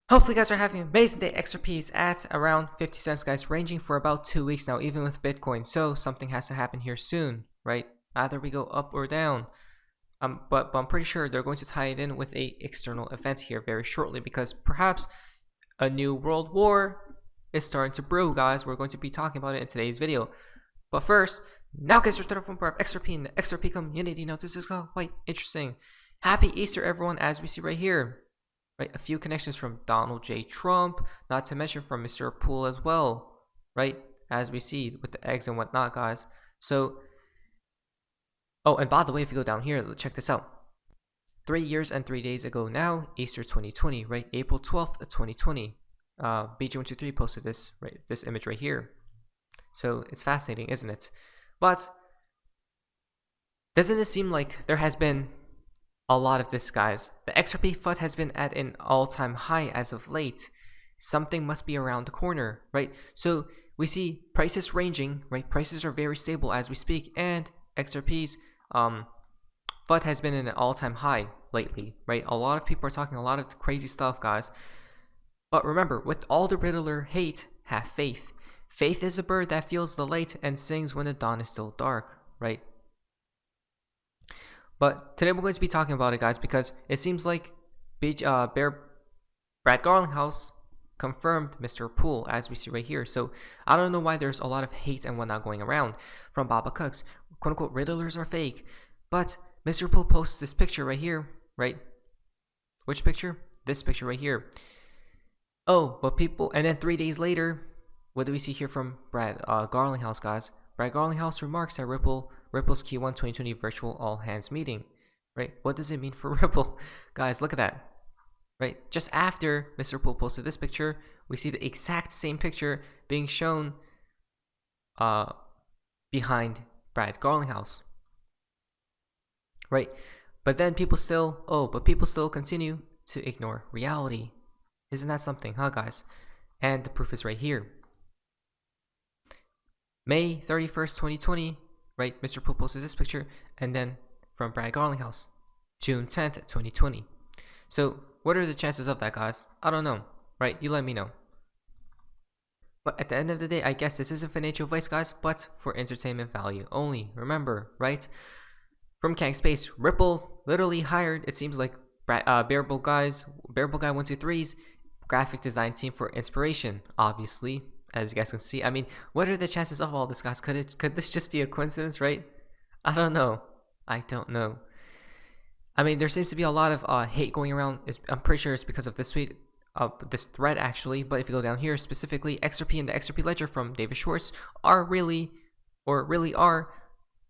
Hopefully you guys are having an amazing day. XRP is at around 50 cents, guys, ranging for about 2 weeks now, even with Bitcoin. So something has to happen here soon, right? Either we go up or down. But I'm pretty sure they're going to tie it in with a external event here very shortly, because perhaps a new world war is starting to brew, guys. We're going to be talking about it in today's video. But first, now guys, we're starting from part of XRP in the XRP community. Now this is quite interesting. Happy Easter, everyone, as we see right here. Right, a few connections from Donald J. Trump, not to mention from Mr. Poole as well, right? As we see with the eggs and whatnot, guys. So, oh, and by the way, if you go down here, check this out. 3 years and 3 days ago now, Easter 2020, right? April 12th of 2020. BG123 posted this, right? This image right here. So it's fascinating, isn't it? But doesn't it seem like there has been a lot of this, guys? The XRP FUD has been at an all-time high as of late. Something must be around the corner, right? So we see prices ranging, right? Prices are very stable as we speak, and XRP's FUD has been in an all-time high lately, right? A lot of people are talking a lot of crazy stuff, guys. But remember, with all the Riddler hate, have faith. Faith is a bird that feels the light and sings when the dawn is still dark, right? But today we're going to be talking about it, guys, because it seems like Brad Garlinghouse confirmed Mr. Poole, as we see right here. So I don't know why there's a lot of hate and whatnot going around from Baba Cooks. Quote unquote, Riddlers are fake. But Mr. Poole posts this picture right here, right? Which picture? This picture right here. Oh, but people, and then 3 days later, what do we see here from Brad Garlinghouse, guys? Brad Garlinghouse remarks at Ripple's Q1 2020 virtual all hands meeting, right? What does it mean for Ripple? Guys, look at that, right? Just after Mr. Poole posted this picture, we see the exact same picture being shown behind Brad Garlinghouse, right? But then people still continue to ignore reality. Isn't that something, huh, guys? And the proof is right here. May 31st, 2020, right? Mr. Poole posted this picture, and then from Brad Garlinghouse, June 10th, 2020. So, what are the chances of that, guys? I don't know, right? You let me know. But at the end of the day, I guess this isn't financial advice, guys, but for entertainment value only. Remember, right? From Kang Space, Ripple literally hired, it seems like, Bearable Guy 123's graphic design team for inspiration, obviously. As you guys can see, I mean, what are the chances of all this, guys? Could this just be a coincidence, right? I don't know. I don't know. I mean, there seems to be a lot of hate going around. I'm pretty sure it's because of this tweet, this thread actually. But if you go down here specifically, XRP and the XRP ledger from David Schwartz are really are.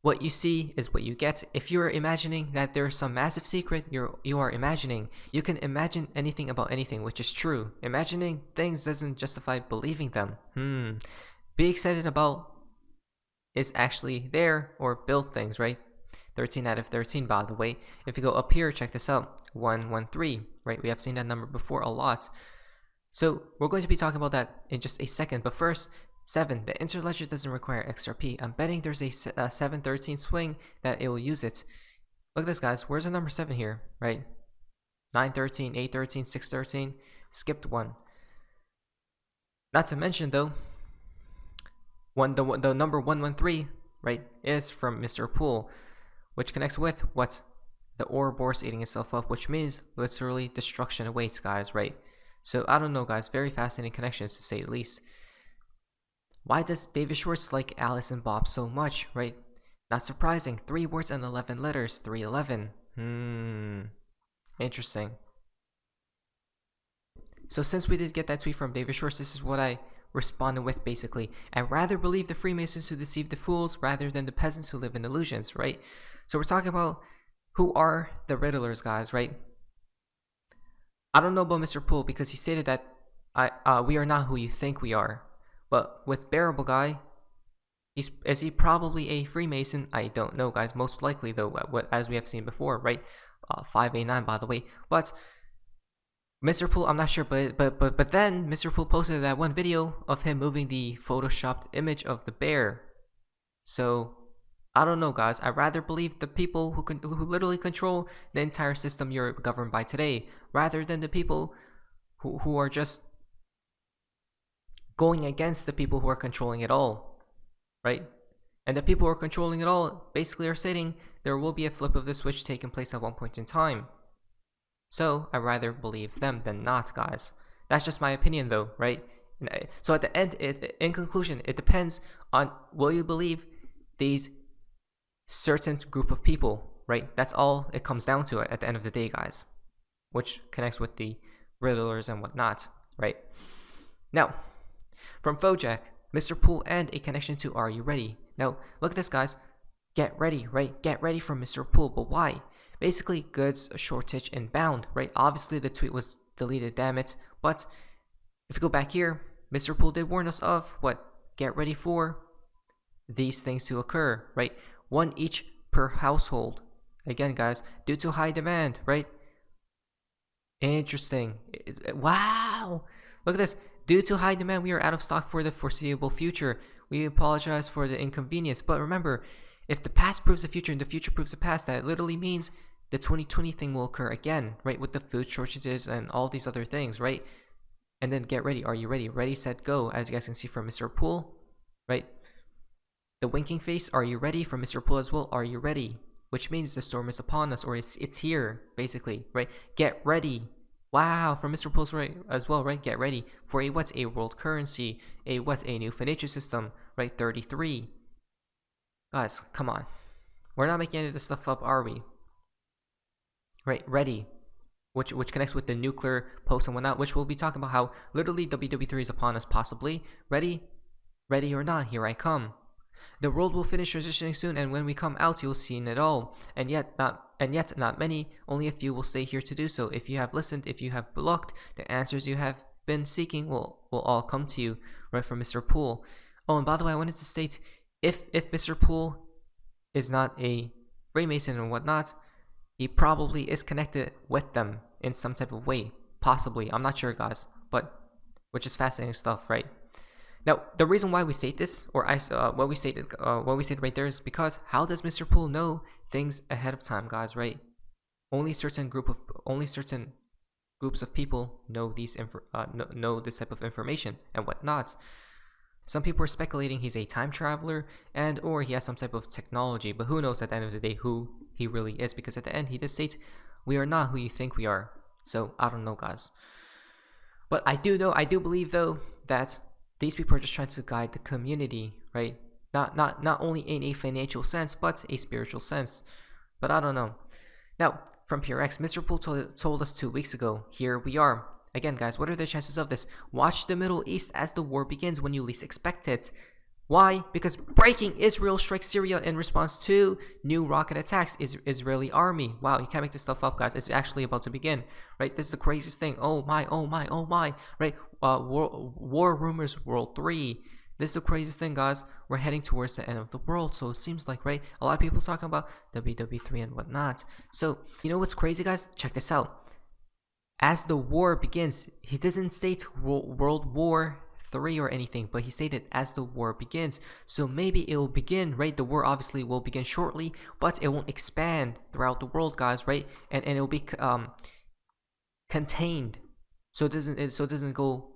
What you see is what you get. If you're imagining that there's some massive secret, you are imagining. You can imagine anything about anything, which is true. Imagining things doesn't justify believing them. Be excited about is actually there, or build things, right? 13 out of 13, by the way. If you go up here, check this out. 113, right? We have seen that number before a lot. So we're going to be talking about that in just a second. But first, 7. The interledger doesn't require XRP. I'm betting there's a 713 swing that it will use it. Look at this, guys. Where's the number 7 here, right? 913, 813, 613. Skipped one. Not to mention, though, the number 113, right, is from Mr. Poole, which connects with what? The Ouroboros eating itself up, which means literally destruction awaits, guys, right? So I don't know, guys. Very fascinating connections, to say the least. Why does David Schwartz like Alice and Bob so much, right? Not surprising. 3 words and 11 letters. 311. Interesting. So since we did get that tweet from David Schwartz, this is what I responded with, basically. I'd rather believe the Freemasons who deceive the fools rather than the peasants who live in illusions, right? So we're talking about who are the Riddlers, guys, right? I don't know about Mr. Poole, because he stated that we are not who you think we are. But with Bearable Guy, is he probably a Freemason? I don't know, guys. Most likely, though, as we have seen before, right? 5A9, by the way. But Mr. Poole, I'm not sure, but then Mr. Poole posted that one video of him moving the photoshopped image of the bear. So I don't know, guys. I'd rather believe the people who literally control the entire system you're governed by today, rather than the people who are just going against the people who are controlling it all, right? And the people who are controlling it all basically are stating there will be a flip of the switch taking place at one point in time. So I'd rather believe them than not, guys. That's just my opinion though, right? So at the end, in conclusion, it depends on will you believe these certain group of people, right? That's all it comes down to at the end of the day, guys. Which connects with the riddlers and whatnot, right? Now, from Fojack, Mr. Pool and a connection to Are You Ready? Now, look at this, guys. Get ready, right? Get ready from Mr. Pool, but why? Basically, goods shortage inbound, right? Obviously, the tweet was deleted, damn it. But if you go back here, Mr. Pool did warn us of what? Get ready for these things to occur, right? One each per household. Again, guys, due to high demand, right? Interesting. Wow. Look at this. Due to high demand, we are out of stock for the foreseeable future. We apologize for the inconvenience. But remember, if the past proves the future and the future proves the past, that literally means the 2020 thing will occur again, right? With the food shortages and all these other things, right? And then get ready. Are you ready? Ready, set, go. As you guys can see from Mr. Pool, right? The winking face. Are you ready? From Mr. Pool as well. Are you ready? Which means the storm is upon us, or it's here, basically, right? Get ready. Wow, from Mr. Pool's right as well, right? Get ready for a what's a world currency, a what's a new financial system, right? 33. Guys, come on. We're not making any of this stuff up, are we? Right, ready. Which connects with the nuclear post and whatnot, which we'll be talking about how literally WW3 is upon us, possibly. Ready? Ready or not, here I come. The world will finish transitioning soon, and when we come out, you'll see it all. And yet not many, only a few will stay here to do so. If you have listened, if you have looked, the answers you have been seeking will all come to you, right, from Mr. Pool. Oh, and by the way, I wanted to state, if Mr. Pool is not a Freemason and whatnot, he probably is connected with them in some type of way, possibly. I'm not sure, guys, but which is fascinating stuff, right? Now, the reason why we state this, or what we stated right there, is because how does Mr. Pool know things ahead of time, guys? Right? Only certain groups of people know know this type of information and whatnot. Some people are speculating he's a time traveler and or he has some type of technology, but who knows at the end of the day who he really is? Because at the end he does state, "We are not who you think we are." So I don't know, guys. But I do believe though that these people are just trying to guide the community, right? Not only in a financial sense, but a spiritual sense. But I don't know. Now, from PureX, Mr. Pool told us 2 weeks ago. Here we are. Again, guys, what are the chances of this? Watch the Middle East as the war begins when you least expect it. Why? Because breaking, Israel strikes Syria in response to new rocket attacks. Israeli army. Wow, you can't make this stuff up, guys. It's actually about to begin, right? This is the craziest thing. Oh my, right? War rumors, World 3. This is the craziest thing, guys. We're heading towards the end of the world, so it seems like, right? A lot of people talking about WW3 and whatnot. So, you know what's crazy, guys? Check this out. As the war begins, he didn't state World War 3 or anything, but he stated as the war begins. So maybe it will begin, right? The war obviously will begin shortly, but it won't expand throughout the world, guys, right? And it will be contained, so it doesn't go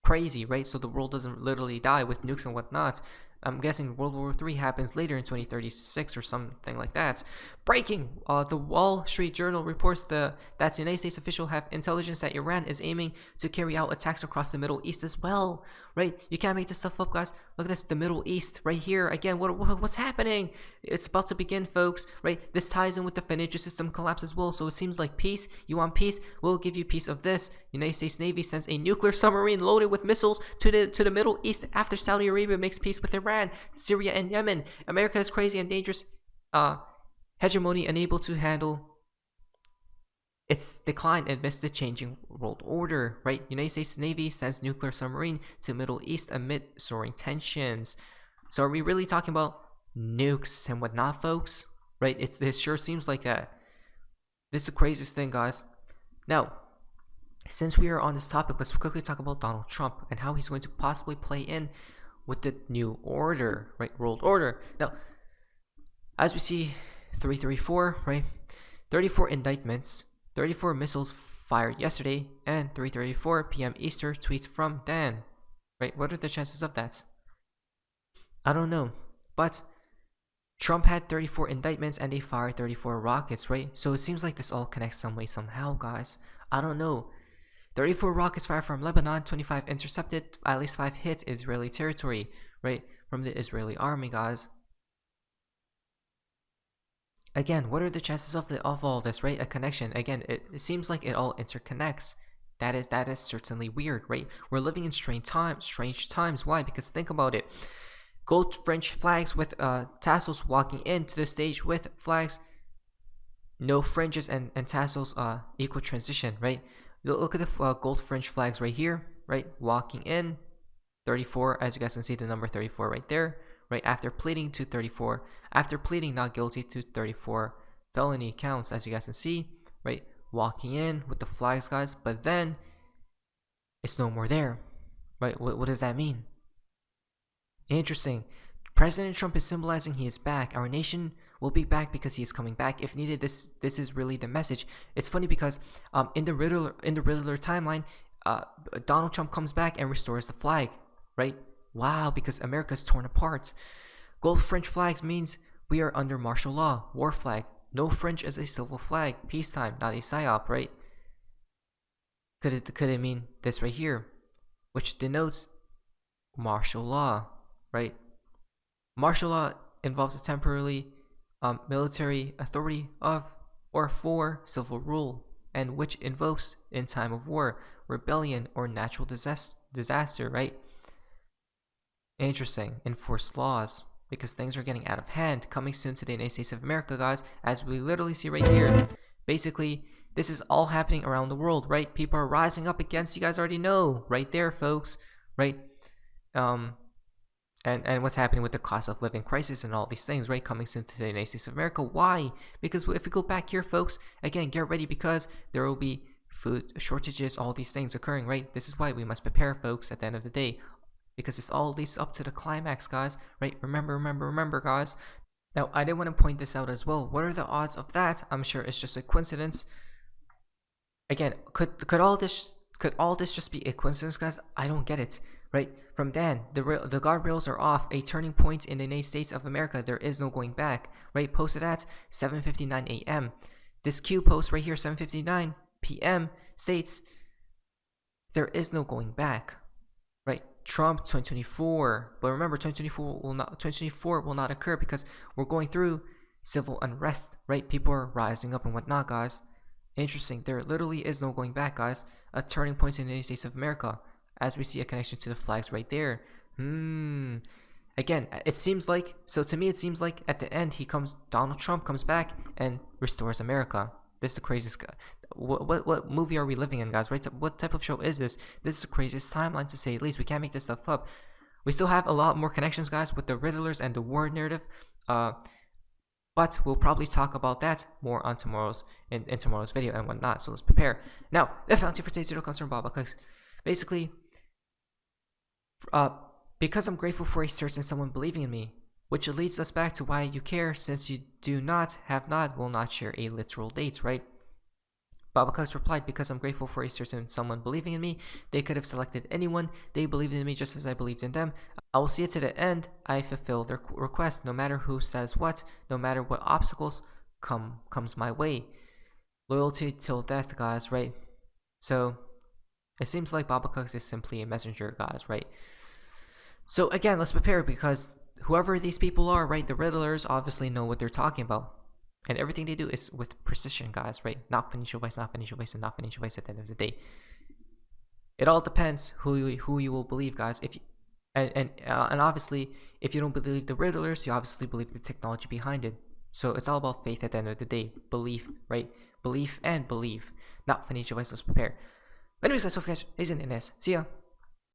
crazy, right? So the world doesn't literally die with nukes and whatnot. I'm guessing World War 3 happens later in 2036 or something like that. Breaking! The Wall Street Journal reports that United States officials have intelligence that Iran is aiming to carry out attacks across the Middle East as well. Right? You can't make this stuff up, guys. Look at this, the Middle East right here. Again, what's happening? It's about to begin, folks. Right? This ties in with the financial system collapse as well. So it seems like peace. You want peace? We'll give you piece of this. United States Navy sends a nuclear submarine loaded with missiles to the Middle East after Saudi Arabia makes peace with Iran, Syria, and Yemen. America is crazy and dangerous hegemony, unable to handle its decline amidst the changing world order, right? United States Navy sends nuclear submarine to Middle East amid soaring tensions. So are we really talking about nukes and whatnot, folks? Right? It sure seems like that. This is the craziest thing, guys. Now, since we are on this topic, let's quickly talk about Donald Trump and how he's going to possibly play in with the new order, right? World order. Now, as we see, 334, right? 34 indictments, 34 missiles fired yesterday, and 3:34 p.m. Eastern tweets from Dan. Right? What are the chances of that? I don't know. But Trump had 34 indictments and they fired 34 rockets, right? So it seems like this all connects some way, somehow, guys. I don't know. 34 rockets fired from Lebanon, 25 intercepted, at least 5 hits Israeli territory, right? From the Israeli army, guys. Again, what are the chances of all this, right? A connection. Again, it seems like it all interconnects. That is certainly weird, right? We're living in strange times. Why? Because think about it. Gold French flags with tassels walking into the stage with flags. No fringes and tassels equal transition, right? Look at the gold French flags right here, right? Walking in, 34, as you guys can see the number 34 right there, right? After pleading to 34, after pleading not guilty to 34 felony counts, as you guys can see, right? Walking in with the flags, guys, but then it's no more there, right? What does that mean? Interesting. President Trump is symbolizing he is back. Our nation will be back because he is coming back. If needed, this is really the message. It's funny because in the Riddler timeline, Donald Trump comes back and restores the flag, right? Wow, because America's torn apart. Gold French flags means we are under martial law. War flag. No French is a civil flag. Peacetime, not a psyop, right? Could it mean this right here, which denotes martial law, right? Martial law involves a temporary military authority of or for civil rule, and which invokes in time of war, rebellion, or natural disaster, right? Interesting. Enforced laws, because things are getting out of hand. Coming soon to the United States of America, guys, as we literally see right here. Basically, this is all happening around the world, right? People are rising up against, you guys already know, right there, folks, right? And what's happening with the cost of living crisis and all these things, right? Coming soon to the United States of America. Why? Because if we go back here, folks, again, get ready because there will be food shortages, all these things occurring, right? This is why we must prepare, folks, at the end of the day, because this all leads up to the climax, guys, right? Remember, guys. Now, I did want to point this out as well. What are the odds of that? I'm sure it's just a coincidence. Again, could all this just be a coincidence, guys? I don't get it. Right, from Dan, the guardrails are off. A turning point in the United States of America. There is no going back. Right, posted at 7:59 a.m. This Q post right here, 7:59 p.m. states there is no going back. Right, Trump 2024. But remember, 2024 will not occur because we're going through civil unrest. Right, people are rising up and whatnot, guys. Interesting. There literally is no going back, guys. A turning point in the United States of America. As we see a connection to the flags right there. Again, it seems like, so to me it seems like at the end Donald Trump comes back and restores America. This is the craziest. What movie are we living in, guys? Right? What type of show is this? This is the craziest timeline, to say the least. We can't make this stuff up. We still have a lot more connections, guys, with the Riddlers and the war narrative. But we'll probably talk about that more on tomorrow's video and whatnot. So let's prepare. Now, the fountain for today's video comes from Bob, because basically, because I'm grateful for a certain someone believing in me, which leads us back to why you care, since you do not, have not, will not share a literal date, right? Baba Cox replied, because I'm grateful for a certain someone believing in me. They could have selected anyone. They believed in me just as I believed in them. I will see it to the end. I fulfill their request, no matter who says what, no matter what obstacles comes my way. Loyalty till death, guys, right? So it seems like Baba Cox is simply a messenger, guys, right? So again, let's prepare, because whoever these people are, right, the Riddlers obviously know what they're talking about. And everything they do is with precision, guys, right? Not financial advice, not financial advice, and not financial advice at the end of the day. It all depends who you will believe, guys. If you, and obviously, if you don't believe the Riddlers, you obviously believe the technology behind it. So it's all about faith at the end of the day. Belief, right? Belief and believe. Not financial advice, let's prepare. Anyways, that's all, guys. See ya.